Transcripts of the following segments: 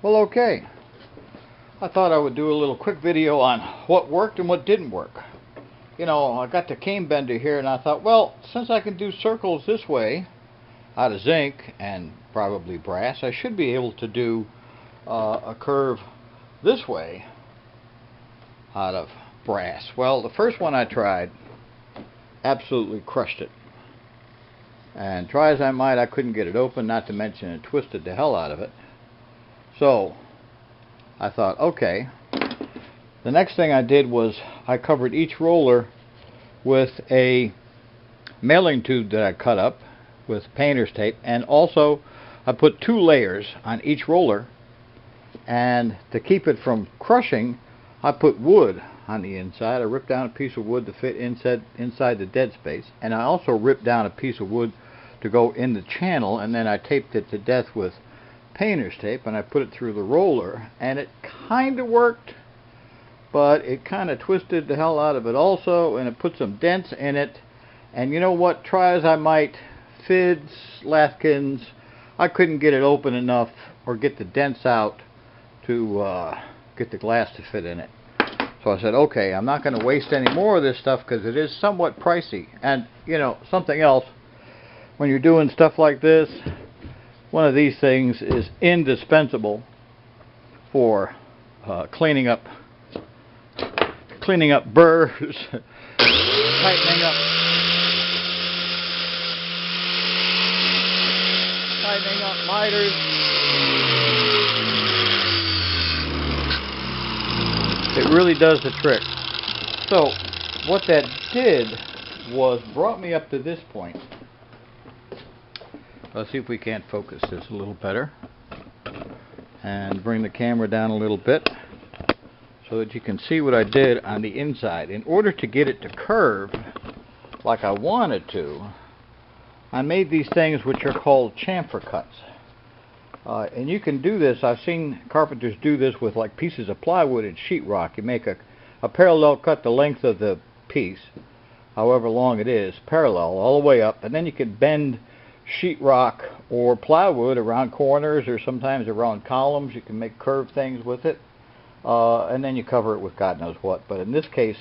Well, okay. I thought I would do a little quick video on what worked and what didn't work. You know, I got the cane bender here and I thought, well, since I can do circles this way out of zinc and probably brass, I should be able to do a curve this way out of brass. Well, the first one I tried absolutely crushed it. And try as I might, I couldn't get it open, not to mention it twisted the hell out of it. So I thought, okay. The next thing I did was I covered each roller with a mailing tube that I cut up with painter's tape, and also I put 2 layers on each roller, and to keep it from crushing I put wood on the inside. I ripped down a piece of wood to fit inside the dead space, and I also ripped down a piece of wood to go in the channel, and then I taped it to death with painter's tape, and I put it through the roller, and it kind of worked, but it kind of twisted the hell out of it also, and it put some dents in it. And you know what, try as I might, fids, lathkins, I couldn't get it open enough or get the dents out to get the glass to fit in it. So I said, okay, I'm not going to waste any more of this stuff because it is somewhat pricey. And you know, something else, when you're doing stuff like this, one of these things is indispensable for cleaning up burrs, tightening up miters. It really does the trick. So what that did was brought me up to this point. Let's see if we can't focus this a little better and bring the camera down a little bit so that you can see what I did on the inside. In order to get it to curve like I wanted to, I made these things which are called chamfer cuts. And you can do this, I've seen carpenters do this with like pieces of plywood and sheetrock. You make a parallel cut the length of the piece, however long it is, parallel all the way up, and then you can bend sheetrock or plywood around corners or sometimes around columns. You can make curved things with it, and then you cover it with God knows what. But in this case,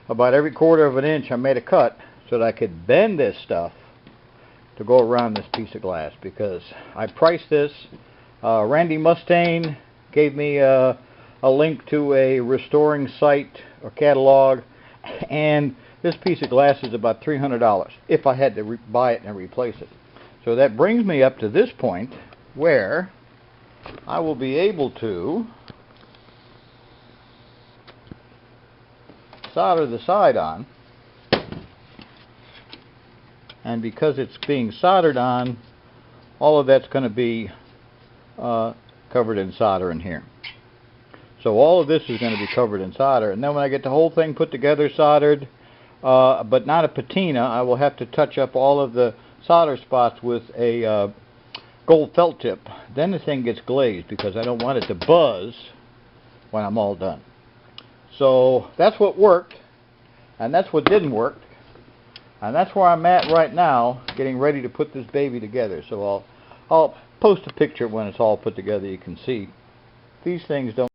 about every 1/4 of an inch I made a cut so that I could bend this stuff to go around this piece of glass, because I priced this. Randy Mustaine gave me a link to a restoring site or catalog, and this piece of glass is about $300 if I had to buy it and replace it. So that brings me up to this point where I will be able to solder the side on. And because it's being soldered on, all of that's going to be covered in solder in here. So all of this is going to be covered in solder. And then when I get the whole thing put together, soldered, but not a patina, I will have to touch up all of the solder spots with a gold felt tip. Then the thing gets glazed because I don't want it to buzz when I'm all done. So that's what worked, and that's what didn't work. And that's where I'm at right now, getting ready to put this baby together. So I'll post a picture when it's all put together. You can see these things don't